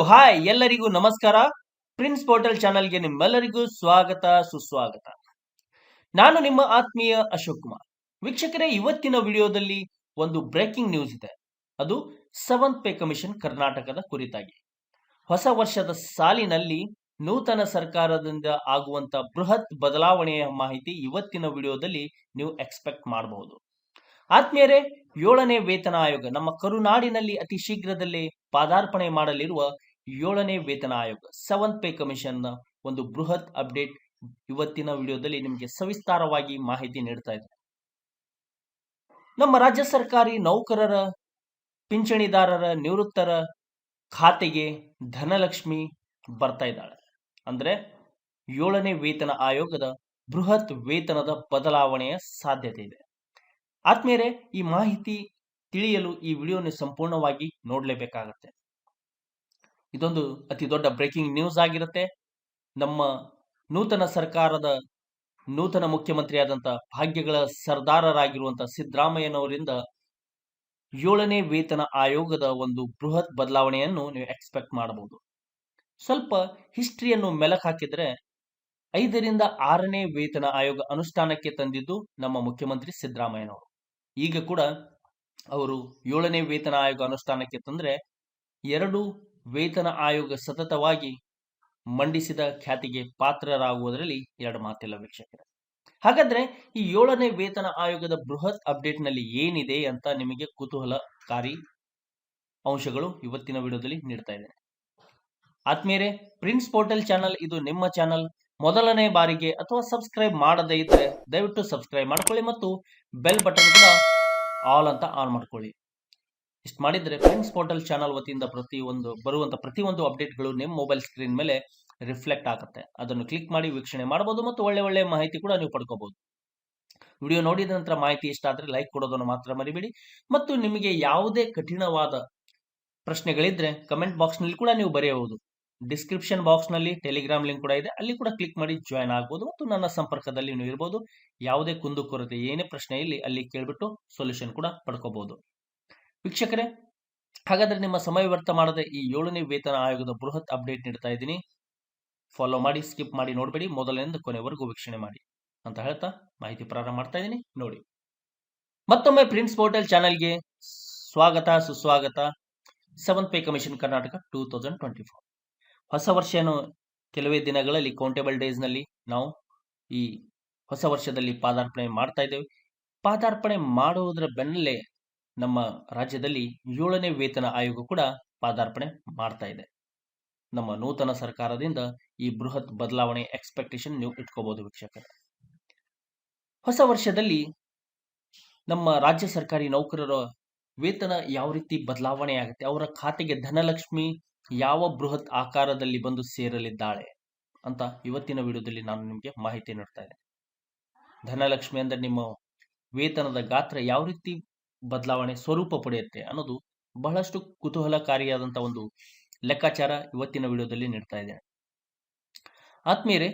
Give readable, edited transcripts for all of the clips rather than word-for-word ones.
Hi ಎಲ್ಲರಿಗೂ ನಮಸ್ಕಾರ. Prince portal ಚಾನಲ್ಗೆ ನಿಮ್ಮೆಲ್ಲರಿಗೂ ಸ್ವಾಗತ ಸುಸ್ವಾಗತ. ನಾನು ನಿಮ್ಮ ಆತ್ಮೀಯ ಅಶೋಕ್ ಕುಮಾರ್. ವೀಕ್ಷಕರೇ, ಇವತ್ತಿನ ವಿಡಿಯೋದಲ್ಲಿ ಒಂದು ಬ್ರೇಕಿಂಗ್ ನ್ಯೂಸ್ ಇದೆ. ಅದು 7th ಪೇ ಕಮಿಷನ್ ಕರ್ನಾಟಕದ ಕುರಿತಾಗಿ. ಹೊಸ ವರ್ಷದ ಸಾಲಿನಲ್ಲಿ ನೂತನ ಸರ್ಕಾರದಿಂದ ಆಗುವಂತ ಬೃಹತ್ ಬದಲಾವಣೆಯ ಮಾಹಿತಿ ಇವತ್ತಿನ ವಿಡಿಯೋದಲ್ಲಿ ನೀವು ಎಕ್ಸ್ಪೆಕ್ಟ್ ಮಾಡಬಹುದು. ಆತ್ಮೀಯರೇ, 7ನೇ ವೇತನ ಆಯೋಗ ನಮ್ಮ ಕರುನಾಡಿನಲ್ಲಿ ಅತಿ ಶೀಘ್ರದಲ್ಲೇ ಪಾದಾರ್ಪಣೆ ಮಾಡಲಿರುವ 7ನೇ ವೇತನ ಆಯೋಗ 7th ಪೇ ಕಮಿಷನ್ ನ ಒಂದು ಬೃಹತ್ ಅಪ್ಡೇಟ್ ಇವತ್ತಿನ ವಿಡಿಯೋದಲ್ಲಿ ನಿಮಗೆ ಸವಿಸ್ತಾರವಾಗಿ ಮಾಹಿತಿ ನೀಡ್ತಾ ಇದೆ. ನಮ್ಮ ರಾಜ್ಯ ಸರ್ಕಾರಿ ನೌಕರರ, ಪಿಂಚಣಿದಾರರ, ನಿವೃತ್ತರ ಖಾತೆಗೆ ಧನಲಕ್ಷ್ಮಿ ಬರ್ತಾ ಇದ್ದಾಳೆ. ಅಂದ್ರೆ 7ನೇ ವೇತನ ಆಯೋಗದ ಬೃಹತ್ ವೇತನದ ಬದಲಾವಣೆಯ ಸಾಧ್ಯತೆ ಇದೆ. ಆತ್ಮೀಯರೇ, ಈ ಮಾಹಿತಿ ತಿಳಿಯಲು ಈ ವಿಡಿಯೋನ ಸಂಪೂರ್ಣವಾಗಿ ನೋಡಲೇಬೇಕಾಗತ್ತೆ. ಇದೊಂದು ಅತಿ ದೊಡ್ಡ ಬ್ರೇಕಿಂಗ್ ನ್ಯೂಸ್ ಆಗಿರುತ್ತೆ. ನಮ್ಮ ನೂತನ ಸರ್ಕಾರದ ನೂತನ ಮುಖ್ಯಮಂತ್ರಿಯಾದಂಥ ಭಾಗ್ಯಗಳ ಸರ್ದಾರರಾಗಿರುವಂತಹ ಸಿದ್ದರಾಮಯ್ಯನವರಿಂದ 7ನೇ ವೇತನ ಆಯೋಗದ ಒಂದು ಬೃಹತ್ ಬದಲಾವಣೆಯನ್ನು ನೀವು ಎಕ್ಸ್ಪೆಕ್ಟ್ ಮಾಡಬಹುದು. ಸ್ವಲ್ಪ ಹಿಸ್ಟ್ರಿಯನ್ನು ಮೆಲಕ್ ಹಾಕಿದ್ರೆ 5ರಿಂದ 6ನೇ ವೇತನ ಆಯೋಗ ಅನುಷ್ಠಾನಕ್ಕೆ ತಂದಿದ್ದು ನಮ್ಮ ಮುಖ್ಯಮಂತ್ರಿ ಸಿದ್ದರಾಮಯ್ಯನವರು. ಈಗ ಕೂಡ ಅವರು 7ನೇ ವೇತನ ಆಯೋಗ ಅನುಷ್ಠಾನಕ್ಕೆ ತಂದ್ರೆ 2 ವೇತನ ಆಯೋಗ ಸತತವಾಗಿ ಮಂಡಿಸಿದ ಖ್ಯಾತಿಗೆ ಪಾತ್ರರಾಗುವುದರಲ್ಲಿ ಎರಡು ಮಾತಿಲ್ಲ ವೀಕ್ಷಕರೇ. ಹಾಗಾದ್ರೆ ಈ 7ನೇ ವೇತನ ಆಯೋಗದ ಬೃಹತ್ ಅಪ್ಡೇಟ್ ನಲ್ಲಿ ಏನಿದೆ ಅಂತ ನಿಮಗೆ ಕುತೂಹಲಕಾರಿ ಅಂಶಗಳು ಇವತ್ತಿನ ವಿಡಿಯೋದಲ್ಲಿ ನೀಡ್ತಾ ಇದ್ದೇನೆ. ಆತ್ಮೀಯರೇ, ಪ್ರಿನ್ಸ್ ಪೋರ್ಟಲ್ ಚಾನಲ್ ಇದು ನಿಮ್ಮ ಚಾನಲ್. ಮೊದಲನೇ ಬಾರಿಗೆ ಅಥವಾ ಸಬ್ಸ್ಕ್ರೈಬ್ ಮಾಡದೇ ಇದ್ರೆ ದಯವಿಟ್ಟು ಸಬ್ಸ್ಕ್ರೈಬ್ ಮಾಡ್ಕೊಳ್ಳಿ ಮತ್ತು ಬೆಲ್ ಬಟನ್ ಕೂಡ ಆಲ್ ಅಂತ ಆನ್ ಮಾಡ್ಕೊಳ್ಳಿ. ಇಷ್ಟು ಮಾಡಿದ್ರೆ ಪ್ರಿನ್ಸ್ ಪೋರ್ಟಲ್ ಚಾನಲ್ ವತಿಯಿಂದ ಬರುವಂತ ಪ್ರತಿಯೊಂದು ಅಪ್ಡೇಟ್ಗಳು ನಿಮ್ಮ ಮೊಬೈಲ್ ಸ್ಕ್ರೀನ್ ಮೇಲೆ ರಿಫ್ಲೆಕ್ಟ್ ಆಗುತ್ತೆ. ಅದನ್ನು ಕ್ಲಿಕ್ ಮಾಡಿ ವೀಕ್ಷಣೆ ಮಾಡಬಹುದು ಮತ್ತು ಒಳ್ಳೆ ಮಾಹಿತಿ ಕೂಡ ನೀವು ಪಡ್ಕೋಬಹುದು. ವಿಡಿಯೋ ನೋಡಿದ ನಂತರ ಮಾಹಿತಿ ಇಷ್ಟ ಆದ್ರೆ ಲೈಕ್ ಕೊಡೋದನ್ನು ಮಾತ್ರ ಮರಿಬೇಡಿ. ಮತ್ತು ನಿಮಗೆ ಯಾವುದೇ ಕಠಿಣವಾದ ಪ್ರಶ್ನೆಗಳಿದ್ರೆ ಕಮೆಂಟ್ ಬಾಕ್ಸ್ ನಲ್ಲಿ ಕೂಡ ನೀವು ಬರೆಯಬಹುದು. ಡಿಸ್ಕ್ರಿಪ್ಷನ್ ಬಾಕ್ಸ್ ನಲ್ಲಿ ಟೆಲಿಗ್ರಾಮ್ ಲಿಂಕ್ ಕೂಡ ಇದೆ, ಅಲ್ಲಿ ಕೂಡ ಕ್ಲಿಕ್ ಮಾಡಿ ಜಾಯ್ನ್ ಆಗಬಹುದು ಮತ್ತು ನನ್ನ ಸಂಪರ್ಕದಲ್ಲಿ ನೀವು ಇರಬಹುದು. ಯಾವುದೇ ಕುಂದುಕೊರತೆ ಏನೇ ಪ್ರಶ್ನೆ ಇಲ್ಲಿ ಅಲ್ಲಿ ಕೇಳ್ಬಿಟ್ಟು ಸೊಲ್ಯೂಷನ್ ಕೂಡ ಪಡ್ಕೋಬಹುದು. ವೀಕ್ಷಕರೇ, ಹಾಗಾದ್ರೆ ನಿಮ್ಮ ಸಮಯ ವ್ಯರ್ಥ ಮಾಡದೆ ಈ 7ನೇ ವೇತನ ಆಯೋಗದ ಬೃಹತ್ ಅಪ್ಡೇಟ್ ನೀಡ್ತಾ ಇದ್ದೀನಿ. ಫಾಲೋ ಮಾಡಿ, ಸ್ಕಿಪ್ ಮಾಡಿ ನೋಡಬೇಡಿ, ಮೊದಲಿನಿಂದ ಕೊನೆವರೆಗೂ ವೀಕ್ಷಣೆ ಮಾಡಿ ಅಂತ ಹೇಳ್ತಾ ಮಾಹಿತಿ ಪ್ರಾರಂಭ ಮಾಡ್ತಾ ಇದ್ದೀನಿ. ನೋಡಿ, ಮತ್ತೊಮ್ಮೆ ಪ್ರಿನ್ಸ್ ಪೋರ್ಟಲ್ ಚಾನೆಲ್ಗೆ ಸ್ವಾಗತ ಸುಸ್ವಾಗತ. 7th ಪೇ ಕಮಿಷನ್ ಕರ್ನಾಟಕ 2024 ಹೊಸ ವರ್ಷ ಕೆಲವೇ ದಿನಗಳಲ್ಲಿ ಕೌಂಟೇಬಲ್ ಡೇಸ್ ನಲ್ಲಿ ನಾವು ಈ ಹೊಸ ವರ್ಷದಲ್ಲಿ ಪಾದಾರ್ಪಣೆ ಮಾಡ್ತಾ ಇದ್ದೇವೆ. ಪಾದಾರ್ಪಣೆ ಮಾಡುವುದರ ಬೆನ್ನಲ್ಲೇ ನಮ್ಮ ರಾಜ್ಯದಲ್ಲಿ 7ನೇ ವೇತನ ಆಯೋಗ ಕೂಡ ಪಾದಾರ್ಪಣೆ ಮಾಡ್ತಾ ಇದೆ. ನಮ್ಮ ನೂತನ ಸರ್ಕಾರದಿಂದ ಈ ಬೃಹತ್ ಬದಲಾವಣೆ ಎಕ್ಸ್ಪೆಕ್ಟೇಷನ್ ನೀವು ಇಟ್ಕೋಬಹುದು ವೀಕ್ಷಕರೇ. ಹೊಸ ವರ್ಷದಲ್ಲಿ ನಮ್ಮ ರಾಜ್ಯ ಸರ್ಕಾರಿ ನೌಕರರ ವೇತನ ಯಾವ ರೀತಿ ಬದಲಾವಣೆ ಆಗುತ್ತೆ, ಅವರ ಖಾತೆಗೆ ಧನಲಕ್ಷ್ಮಿ ಯಾವ ಬೃಹತ್ ಆಕಾರದಲ್ಲಿ ಬಂದು ಸೇರಲಿದ್ದಾಳೆ ಅಂತ ಇವತ್ತಿನ ವಿಡಿಯೋದಲ್ಲಿ ನಾನು ನಿಮಗೆ ಮಾಹಿತಿ ನೀಡ್ತಾ ಇದ್ದೇನೆ. ಧನಲಕ್ಷ್ಮಿ ಅಂದ್ರೆ ನಿಮ್ಮ ವೇತನದ ಗಾತ್ರ ಯಾವ ರೀತಿ ಬದಲಾವಣೆ ಸ್ವರೂಪ ಪಡೆಯುತ್ತೆ ಅನ್ನೋದು ಬಹಳಷ್ಟು ಕುತೂಹಲಕಾರಿಯಾದಂತ ಒಂದು ಲೆಕ್ಕಾಚಾರ ಇವತ್ತಿನ ವಿಡಿಯೋದಲ್ಲಿ ನೀಡ್ತಾ ಇದ್ದೇನೆ. ಆತ್ಮೀಯರೇ,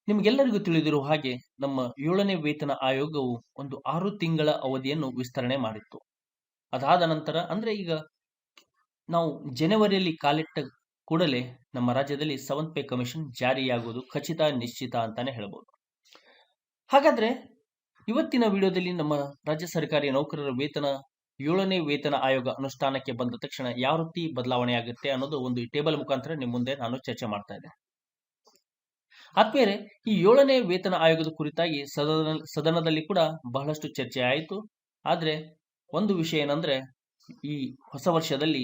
ನಿಮಗೆಲ್ಲರಿಗೂ ತಿಳಿದಿರುವ ಹಾಗೆ ನಮ್ಮ 7ನೇ ವೇತನ ಆಯೋಗವು ಒಂದು 6 ತಿಂಗಳ ಅವಧಿಯನ್ನು ವಿಸ್ತರಣೆ ಮಾಡಿತ್ತು. ಅದಾದ ನಂತರ ಅಂದ್ರೆ ಈಗ ನಾವು ಜನವರಿಯಲ್ಲಿ ಕಾಲಿಟ್ಟ ಕೂಡಲೇ ನಮ್ಮ ರಾಜ್ಯದಲ್ಲಿ 7th ಪೇ ಕಮಿಷನ್ ಜಾರಿಯಾಗುವುದು ಖಚಿತ, ನಿಶ್ಚಿತ ಅಂತಾನೆ ಹೇಳ್ಬೋದು. ಹಾಗಾದ್ರೆ ಇವತ್ತಿನ ವಿಡಿಯೋದಲ್ಲಿ ನಮ್ಮ ರಾಜ್ಯ ಸರ್ಕಾರಿ ನೌಕರರ ವೇತನ 7ನೇ ವೇತನ ಆಯೋಗ ಅನುಷ್ಠಾನಕ್ಕೆ ಬಂದ ತಕ್ಷಣ ಯಾವ ರೀತಿ ಬದಲಾವಣೆ ಆಗುತ್ತೆ ಅನ್ನೋದು ಒಂದು ಟೇಬಲ್ ಮುಖಾಂತರ ನಿಮ್ಮ ಮುಂದೆ ನಾನು ಚರ್ಚೆ ಮಾಡ್ತಾ ಇದ್ದೆ. ಆದ್ಮೇಲೆ ಈ 7ನೇ ವೇತನ ಆಯೋಗದ ಕುರಿತಾಗಿ ಸದನದಲ್ಲಿ ಕೂಡ ಬಹಳಷ್ಟು ಚರ್ಚೆ ಆಯಿತು. ಆದ್ರೆ ಒಂದು ವಿಷಯ ಏನಂದ್ರೆ, ಈ ಹೊಸ ವರ್ಷದಲ್ಲಿ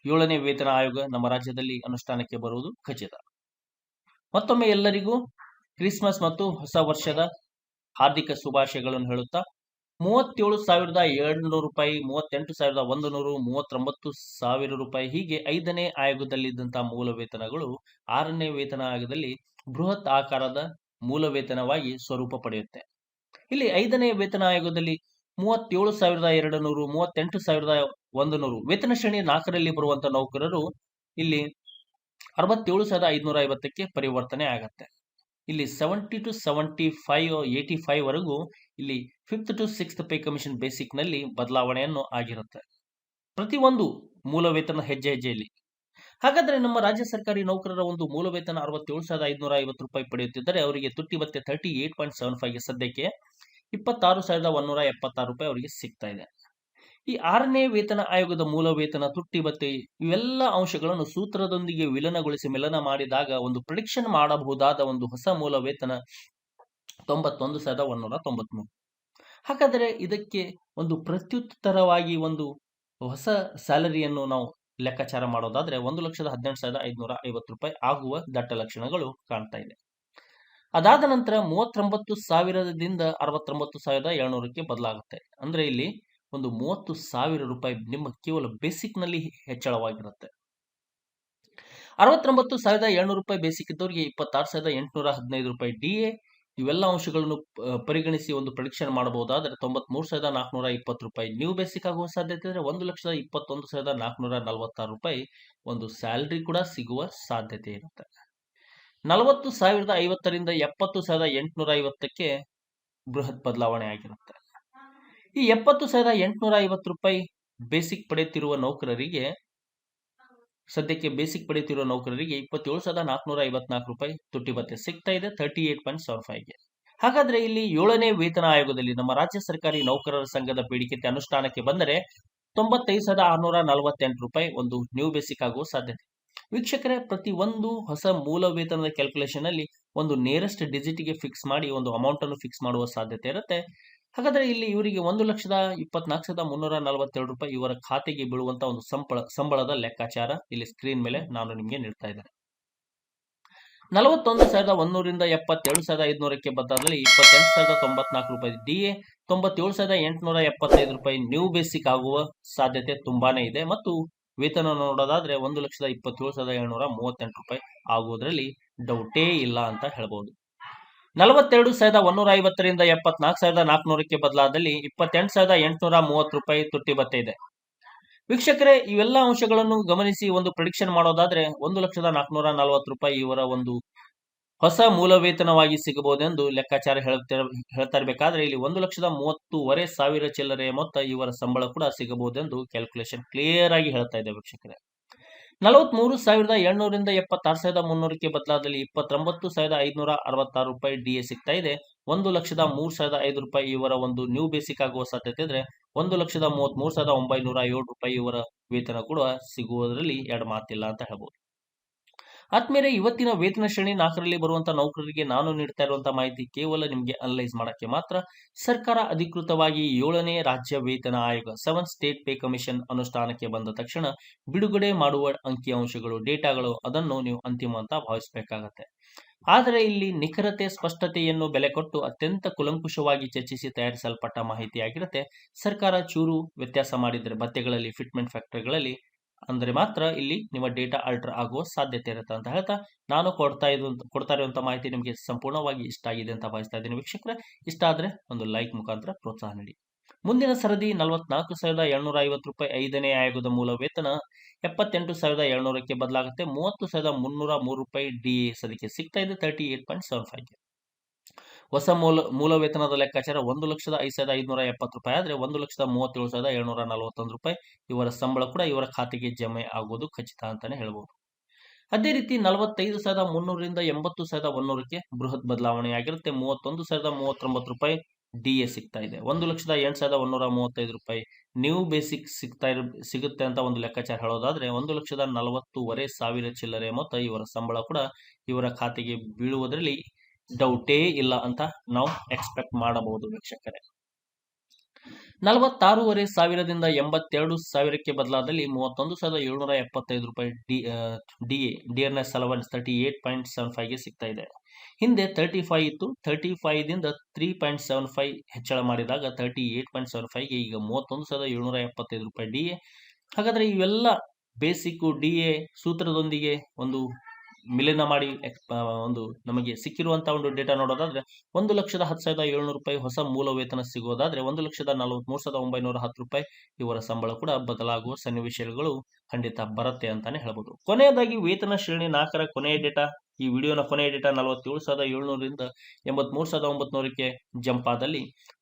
7ನೇ ವೇತನ ಆಯೋಗ ನಮ್ಮ ರಾಜ್ಯದಲ್ಲಿ ಅನುಷ್ಠಾನಕ್ಕೆ ಬರುವುದು ಖಚಿತ. ಮತ್ತೊಮ್ಮೆ ಎಲ್ಲರಿಗೂ ಕ್ರಿಸ್ಮಸ್ ಮತ್ತು ಹೊಸ ವರ್ಷದ ಹಾರ್ದಿಕ ಶುಭಾಶಯಗಳನ್ನು ಹೇಳುತ್ತಾ 37,700 ರೂಪಾಯಿ, 38,100, 39,000 ರೂಪಾಯಿ ಹೀಗೆ 5ನೇ ಆಯೋಗದಲ್ಲಿದ್ದಂತಹ ಮೂಲ ವೇತನಗಳು 6ನೇ ವೇತನ ಆಯೋಗದಲ್ಲಿ ಬೃಹತ್ ಆಕಾರದ ಮೂಲ ವೇತನವಾಗಿ ಸ್ವರೂಪ ಪಡೆಯುತ್ತೆ. ಇಲ್ಲಿ 5ನೇ ವೇತನ ಆಯೋಗದಲ್ಲಿ 37,200, 38,100 ವೇತನ ಶ್ರೇಣಿ 4ರಲ್ಲಿ ಬರುವಂತಹ ನೌಕರರು ಇಲ್ಲಿ 67,550ಕ್ಕೆ ಪರಿವರ್ತನೆ ಆಗತ್ತೆ. ಇಲ್ಲಿ 70 to 75 85 ವರೆಗೂ ಇಲ್ಲಿ 5th to 6th pay commission basic ನಲ್ಲಿ ಬದಲಾವಣೆಯನ್ನು ಆಗಿರುತ್ತೆ. ಪ್ರತಿಯೊಂದು ಮೂಲ ವೇತನ ಹೆಜ್ಜೆಯಲ್ಲಿ. ಹಾಗಾದ್ರೆ ನಮ್ಮ ರಾಜ್ಯ ಸರ್ಕಾರಿ ನೌಕರರ ಒಂದು ಮೂಲ ವೇತನ 67,550 ರೂಪಾಯಿ ಪಡೆಯುತ್ತಿದ್ದರೆ ಅವರಿಗೆ ತುಟ್ಟಿ ಭತ್ಯೆ 38.75ಗೆ ಸದ್ಯಕ್ಕೆ 26,176 ರೂಪಾಯಿ ಅವರಿಗೆ ಸಿಗ್ತಾ ಇದೆ. ಈ 6ನೇ ವೇತನ ಆಯೋಗದ ಮೂಲ ವೇತನ, ತುಟ್ಟಿ ಭತ್ಯೆ ಇವೆಲ್ಲ ಅಂಶಗಳನ್ನು ಸೂತ್ರದೊಂದಿಗೆ ವಿಲನಗೊಳಿಸಿ ಮೆಲನ ಮಾಡಿದಾಗ ಒಂದು ಪ್ರಿಡಿಕ್ಷನ್ ಮಾಡಬಹುದಾದ ಒಂದು ಹೊಸ ಮೂಲ ವೇತನ 91,193. ಹಾಗಾದರೆ ಇದಕ್ಕೆ ಒಂದು ಪ್ರತ್ಯುತ್ತರವಾಗಿ ಒಂದು ಹೊಸ ಸ್ಯಾಲರಿಯನ್ನು ನಾವು ಲೆಕ್ಕಾಚಾರ ಮಾಡೋದಾದ್ರೆ 1,18,550 ರೂಪಾಯಿ ಆಗುವ ದಟ್ಟ ಲಕ್ಷಣಗಳು ಕಾಣ್ತಾ ಇದೆ. ಅದಾದ ನಂತರ 39,000ದಿಂದ 69,700ಕ್ಕೆ ಬದಲಾಗುತ್ತೆ. ಅಂದ್ರೆ ಇಲ್ಲಿ ಒಂದು 30,000 ರೂಪಾಯಿ ನಿಮ್ಮ ಕೇವಲ ಬೇಸಿಕ್ ನಲ್ಲಿ ಹೆಚ್ಚಳವಾಗಿರುತ್ತೆ. 69,700 ರೂಪಾಯಿ ಬೇಸಿಕ್ ಇದ್ದವರಿಗೆ 26,815 ರೂಪಾಯಿ ಡಿಎ ಇವೆಲ್ಲ ಅಂಶಗಳನ್ನು ಪರಿಗಣಿಸಿ ಒಂದು ಪ್ರಿಡಿಕ್ಷನ್ ಮಾಡಬಹುದಾದ್ರೆ 93,420 ರೂಪಾಯಿ ನ್ಯೂ ಬೇಸಿಕ್ ಆಗುವ ಸಾಧ್ಯತೆ ಇದ್ರೆ 1,21,446 ರೂಪಾಯಿ ಒಂದು ಸ್ಯಾಲರಿ ಕೂಡ ಸಿಗುವ ಸಾಧ್ಯತೆ ಇರುತ್ತೆ. 40,050ರಿಂದ 70,850ಕ್ಕೆ ಬೃಹತ್ ಬದಲಾವಣೆ ಆಗಿರುತ್ತೆ. ಈ 70,850 ರೂಪಾಯಿ ಬೇಸಿಕ್ ಪಡೆಯುತ್ತಿರುವ ನೌಕರರಿಗೆ ಸದ್ಯಕ್ಕೆ ಬೇಸಿಕ್ ಪಡೆಯುತ್ತಿರುವ ನೌಕರರಿಗೆ 27,454 ರೂಪಾಯಿ ತುಟ್ಟಿ ಭತ್ಯೆ ಸಿಗ್ತಾ ಇದೆ 38.75ಗೆ. ಹಾಗಾದ್ರೆ ಇಲ್ಲಿ 7ನೇ ವೇತನ ಆಯೋಗದಲ್ಲಿ ನಮ್ಮ ರಾಜ್ಯ ಸರ್ಕಾರಿ ನೌಕರರ ಸಂಘದ ಬೇಡಿಕೆ ಅನುಷ್ಠಾನಕ್ಕೆ ಬಂದರೆ 95,648 ರೂಪಾಯಿ ಒಂದು ನ್ಯೂ ಬೇಸಿಕ್ ಆಗುವ ಸಾಧ್ಯತೆ. ವೀಕ್ಷಕರೇ, ಪ್ರತಿ ಒಂದು ಹೊಸ ಮೂಲ ವೇತನದ ಕ್ಯಾಲ್ಕುಲೇಷನ್ ಅಲ್ಲಿ ಒಂದು ನೇರೆಸ್ಟ್ ಡಿಜಿಟ್ಗೆ ಫಿಕ್ಸ್ ಮಾಡಿ ಒಂದು ಅಮೌಂಟ್ ಅನ್ನು ಫಿಕ್ಸ್ ಮಾಡುವ ಸಾಧ್ಯತೆ ಇರುತ್ತೆ. ಹಾಗಾದ್ರೆ ಇಲ್ಲಿ ಇವರಿಗೆ 1,24,347 ರೂಪಾಯಿ ಇವರ ಖಾತೆಗೆ ಬೀಳುವಂತಹ ಒಂದು ಸಂಬಳದ ಲೆಕ್ಕಾಚಾರ ಇಲ್ಲಿ ಸ್ಕ್ರೀನ್ ಮೇಲೆ ನಾನು ನಿಮಗೆ ನೀಡ್ತಾ ಇದ್ದೇನೆ. 41,100ರಿಂದ 77,500ಕ್ಕೆ ಬದಲಾದಲ್ಲಿ 28,094 ರೂಪಾಯಿ ಡಿಎ, 97,875 ರೂಪಾಯಿ ನ್ಯೂ ಬೇಸಿಕ್ ಆಗುವ ಸಾಧ್ಯತೆ ತುಂಬಾನೇ ಇದೆ. ಮತ್ತು ವೇತನ ನೋಡೋದಾದ್ರೆ 1,27,738 ರೂಪಾಯಿ ಆಗುವುದರಲ್ಲಿ ಡೌಟೇ ಇಲ್ಲ ಅಂತ ಹೇಳ್ಬಹುದು. 42,150ರಿಂದ 74,400ಕ್ಕೆ ಬದಲಾದಲ್ಲಿ 28,830 ರೂಪಾಯಿ ತುಟ್ಟಿ ಭತ್ಯೆ ಇದೆ. ವೀಕ್ಷಕರೇ, ಇವೆಲ್ಲ ಅಂಶಗಳನ್ನು ಗಮನಿಸಿ ಒಂದು ಪ್ರಿಡಿಕ್ಷನ್ ಮಾಡೋದಾದ್ರೆ 1,04,40 ರೂಪಾಯಿ ಇವರ ಒಂದು ಹೊಸ ಮೂಲ ವೇತನವಾಗಿ ಸಿಗಬಹುದೆಂದು ಲೆಕ್ಕಾಚಾರ ಹೇಳ್ತಾ ಇರಬೇಕಾದ್ರೆ ಇಲ್ಲಿ 1,30,000 ಚಿಲ್ಲರೆ ಮೊತ್ತ ಇವರ ಸಂಬಳ ಕೂಡ ಸಿಗಬಹುದೆಂದು ಕ್ಯಾಲ್ಕುಲೇಷನ್ ಕ್ಲಿಯರ್ ಆಗಿ ಹೇಳ್ತಾ ಇದೆ. ವೀಕ್ಷಕರೇ, 43,700ರಿಂದ 76,300ಕ್ಕೆ ಬದಲಾದಲ್ಲಿ 29,566 ರೂಪಾಯಿ ಡಿಎ ಸಿಗ್ತಾ ಇದೆ. 1,03,005 ರೂಪಾಯಿ ಇವರ ಒಂದು ನ್ಯೂ ಬೇಸಿಕ್ ಆಗುವ ಸಾಧ್ಯತೆ ಇದ್ರೆ 1,33,907 ರೂಪಾಯಿ ಇವರ ವೇತನ ಕೂಡ ಸಿಗುವುದರಲ್ಲಿ ಎರಡು ಮಾತಿಲ್ಲ ಅಂತ ಹೇಳ್ಬೋದು. ಆದ್ಮೇಲೆ ಇವತ್ತಿನ ವೇತನ ಶ್ರೇಣಿ 4ರಲ್ಲಿ ಬರುವಂತಹ ನೌಕರರಿಗೆ ನಾನು ನೀಡ್ತಾ ಇರುವಂತಹ ಮಾಹಿತಿ ಕೇವಲ ನಿಮಗೆ ಅನಲೈಸ್ ಮಾಡಕ್ಕೆ ಮಾತ್ರ. ಸರ್ಕಾರ ಅಧಿಕೃತವಾಗಿ 7ನೇ ರಾಜ್ಯ ವೇತನ ಆಯೋಗ 7 ಸ್ಟೇಟ್ ಪೇ ಕಮಿಷನ್ ಅನುಷ್ಠಾನಕ್ಕೆ ಬಂದ ತಕ್ಷಣ ಬಿಡುಗಡೆ ಮಾಡುವ ಅಂಕಿಅಂಶಗಳು, ಡೇಟಾಗಳು ಅದನ್ನು ನೀವು ಅಂತಿಮ ಅಂತ ಭಾವಿಸಬೇಕಾಗತ್ತೆ. ಆದರೆ ಇಲ್ಲಿ ನಿಖರತೆ, ಸ್ಪಷ್ಟತೆಯನ್ನು ಬೆಲೆ ಕೊಟ್ಟು ಅತ್ಯಂತ ಕುಲಂಕುಷವಾಗಿ ಚರ್ಚಿಸಿ ತಯಾರಿಸಲ್ಪಟ್ಟ ಮಾಹಿತಿಯಾಗಿರುತ್ತೆ. ಸರ್ಕಾರ ಚೂರು ವ್ಯತ್ಯಾಸ ಮಾಡಿದರೆ ಭತ್ಯೆಗಳಲ್ಲಿ, ಫಿಟ್ಮೆಂಟ್ ಫ್ಯಾಕ್ಟರ್ಗಳಲ್ಲಿ ಅಂದ್ರೆ ಮಾತ್ರ ಇಲ್ಲಿ ನಿಮ್ಮ ಡೇಟಾ ಆಲ್ಟರ್ ಆಗುವ ಸಾಧ್ಯತೆ ಇರುತ್ತೆ ಅಂತ ಹೇಳ್ತಾ ನಾನು ಕೊಡ್ತಾ ಇರುವಂತ ಮಾಹಿತಿ ನಿಮಗೆ ಸಂಪೂರ್ಣವಾಗಿ ಇಷ್ಟ ಆಗಿದೆ ಅಂತ ಭಾವಿಸ್ತಾ ಇದ್ದೀನಿ. ವೀಕ್ಷಕರೇ, ಇಷ್ಟ ಆದ್ರೆ ಒಂದು ಲೈಕ್ ಮುಖಾಂತರ ಪ್ರೋತ್ಸಾಹ ನೀಡಿ. ಮುಂದಿನ ಸರದಿ 44,750 ರೂಪಾಯಿ 5ನೇ ಆಯೋಗದ ಮೂಲ ವೇತನ 78,700ಕ್ಕೆ ಬದಲಾಗುತ್ತೆ. 30,303 ರೂಪಾಯಿ ಡಿಎ ಸದ್ಯಕ್ಕೆ ಸಿಗ್ತಾ ಇದೆ 38.75ಗೆ. ಹೊಸ ಮೂಲ ವೇತನದ ಲೆಕ್ಕಾಚಾರ 1,05,570 ರೂಪಾಯಿ ಆದ್ರೆ 1,37,741 ರೂಪಾಯಿ ಇವರ ಸಂಬಳ ಕೂಡ ಇವರ ಖಾತೆಗೆ ಜಮೆ ಆಗುವುದು ಖಚಿತ ಅಂತಾನೆ ಹೇಳ್ಬಹುದು. ಅದೇ ರೀತಿ 45,300ರಿಂದ 80,100ಕ್ಕೆ ಬೃಹತ್ ಬದಲಾವಣೆ ಆಗಿರುತ್ತೆ. 31,039 ರೂಪಾಯಿ ಡಿಎ ಸಿಗ್ತಾ ಇದೆ. 1,08,135 ರೂಪಾಯಿ ನ್ಯೂ ಬೇಸಿಕ್ ಸಿಗುತ್ತೆ ಅಂತ ಒಂದು ಲೆಕ್ಕಾಚಾರ ಹೇಳೋದಾದ್ರೆ 1,40,000 ಚಿಲ್ಲರೆ ಮೊತ್ತ ಇವರ ಸಂಬಳ ಕೂಡ ಇವರ ಖಾತೆಗೆ ಬೀಳುವುದರಲ್ಲಿ ಡೌಟೇ ಇಲ್ಲ ಅಂತ ನಾವು ಎಕ್ಸ್ಪೆಕ್ಟ್ ಮಾಡಬಹುದು. ವೀಕ್ಷಕರೇ, 46,500ದಿಂದ 82,000ಕ್ಕೆ ಬದಲಾದಲ್ಲಿ 31,775 ರೂಪಾಯಿ ಡಿಯರ್ನೆಸ್ ಅಲವನ್ಸ್ 38.75ಗೆ ಸಿಗ್ತಾ ಇದೆ. ಹಿಂದೆ 35 ಇತ್ತು. 35ದಿಂದ 3.75 ಹೆಚ್ಚಳ ಮಾಡಿದಾಗ 38.75ಗೆ ಈಗ 31,775 ರೂಪಾಯಿ ಡಿಎ. ಹಾಗಾದ್ರೆ ಇವೆಲ್ಲ ಬೇಸಿಕ್ ಡಿಎ ಸೂತ್ರದೊಂದಿಗೆ ಒಂದು ಮಿಲನ ಮಾಡಿ ಒಂದು ನಮಗೆ ಸಿಕ್ಕಿರುವಂತಹ ಒಂದು ಡೇಟಾ ನೋಡೋದಾದ್ರೆ 1,10,700 ರೂಪಾಯಿ ಹೊಸ ಮೂಲ ವೇತನ ಸಿಗೋದಾದ್ರೆ 1,43,910 ರೂಪಾಯಿ ಇವರ ಸಂಬಳ ಕೂಡ ಬದಲಾಗುವ ಸನ್ನಿವೇಶಗಳು ಖಂಡಿತ ಬರುತ್ತೆ ಅಂತಾನೆ ಹೇಳ್ಬೋದು. ಕೊನೆಯದಾಗಿ ವೇತನ ಶ್ರೇಣಿ 4ರ ಕೊನೆಯ ಡೇಟಾ ಈ ವಿಡಿಯೋನ ಕೊನೆಯ ಡೇಟಾ 47,700ರಿಂದ 83,900ಕ್ಕೆ ಜಂಪ್ ಆದಲ್ಲಿ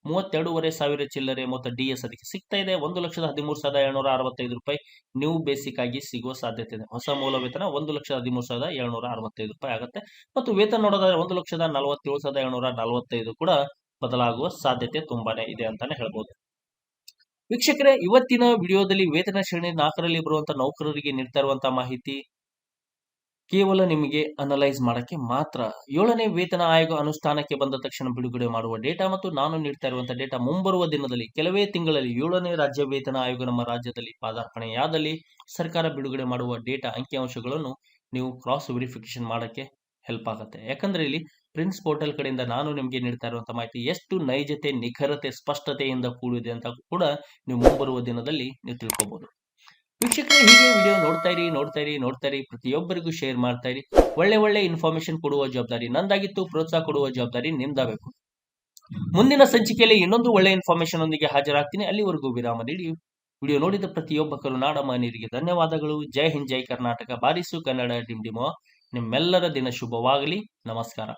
32,500 ಚಿಲ್ಲರೆ ಮೊತ್ತ ಡಿಎಸ್ ಅದಕ್ಕೆ ಸಿಗ್ತಾ ಇದೆ. 1,13,765 ನ್ಯೂ ಬೇಸಿಕ್ ಆಗಿ ಸಿಗುವ ಸಾಧ್ಯತೆ ಇದೆ. ಹೊಸ ಮೂಲ ವೇತನ 1,13,765 ಆಗುತ್ತೆ. ಮತ್ತು ವೇತನ ನೋಡೋದಾದ್ರೆ 1,47,745 ಕೂಡ ಬದಲಾಗುವ ಸಾಧ್ಯತೆ ತುಂಬಾನೇ ಇದೆ ಅಂತಾನೆ ಹೇಳ್ಬೋದು. ವೀಕ್ಷಕರೇ, ಇವತ್ತಿನ ವಿಡಿಯೋದಲ್ಲಿ ವೇತನ ಶ್ರೇಣಿ 4ರಲ್ಲಿ ಬರುವಂತಹ ನೌಕರರಿಗೆ ನೀಡ್ತಾ ಇರುವಂತಹ ಮಾಹಿತಿ ಕೇವಲ ನಿಮಗೆ ಅನಲೈಸ್ ಮಾಡಕ್ಕೆ ಮಾತ್ರ. 7ನೇ ವೇತನ ಆಯೋಗ ಅನುಷ್ಠಾನಕ್ಕೆ ಬಂದ ತಕ್ಷಣ ಬಿಡುಗಡೆ ಮಾಡುವ ಡೇಟಾ ಮತ್ತು ನಾನು ನೀಡ್ತಾ ಇರುವಂತಹ ಡೇಟಾ ಮುಂಬರುವ ದಿನದಲ್ಲಿ ಕೆಲವೇ ತಿಂಗಳಲ್ಲಿ 7ನೇ ರಾಜ್ಯ ವೇತನ ಆಯೋಗ ನಮ್ಮ ರಾಜ್ಯದಲ್ಲಿ ಪಾದಾರ್ಪಣೆಯಾದಲ್ಲಿ ಸರ್ಕಾರ ಬಿಡುಗಡೆ ಮಾಡುವ ಡೇಟಾ ಅಂಕಿಅಂಶಗಳನ್ನು ನೀವು ಕ್ರಾಸ್ ವೆರಿಫಿಕೇಶನ್ ಮಾಡಕ್ಕೆ ಹೆಲ್ಪ್ ಆಗುತ್ತೆ. ಯಾಕಂದ್ರೆ ಇಲ್ಲಿ ಪ್ರಿನ್ಸ್ ಪೋರ್ಟಲ್ ಕಡೆಯಿಂದ ನಾನು ನಿಮಗೆ ನೀಡ್ತಾ ಇರುವಂತಹ ಮಾಹಿತಿ ಎಷ್ಟು ನೈಜತೆ, ನಿಖರತೆ, ಸ್ಪಷ್ಟತೆಯಿಂದ ಕೂಡಿದೆ ಅಂತ ಕೂಡ ನೀವು ಮುಂಬರುವ ದಿನದಲ್ಲಿ ನೀವು ತಿಳ್ಕೊಬಹುದು. ವೀಕ್ಷಕರೇ, ಹೀಗೆ ವಿಡಿಯೋ ನೋಡ್ತಾ ಇರಿ, ಪ್ರತಿಯೊಬ್ಬರಿಗೂ ಶೇರ್ ಮಾಡ್ತಾ ಇರಿ. ಒಳ್ಳೆ ಇನ್ಫಾರ್ಮೇಶನ್ ಕೊಡುವ ಜವಾಬ್ದಾರಿ ನಂದಾಗಿತ್ತು, ಪ್ರೋತ್ಸಾಹ ಕೊಡುವ ಜವಾಬ್ದಾರಿ ನಿಮ್ದಾಗಬೇಕು. ಮುಂದಿನ ಸಂಚಿಕೆಯಲ್ಲಿ ಇನ್ನೊಂದು ಒಳ್ಳೆ ಇನ್ಫಾರ್ಮೇಶನ್ ಒಂದಿಗೆ ಹಾಜರಾಗ್ತೀನಿ. ಅಲ್ಲಿವರೆಗೂ ವಿರಾಮ ನೀಡಿ. ವಿಡಿಯೋ ನೋಡಿದ ಪ್ರತಿಯೊಬ್ಬ ಕರುನಾಡ ಮಾನವರಿಗೆ ಧನ್ಯವಾದಗಳು. ಜೈ ಹಿಂದ್, ಜೈ ಕರ್ನಾಟಕ, ಬಾರಿಸು ಕನ್ನಡ ಡಿಂಡಿಮ. ನಿಮ್ಮೆಲ್ಲರ ದಿನ ಶುಭವಾಗಲಿ. ನಮಸ್ಕಾರ.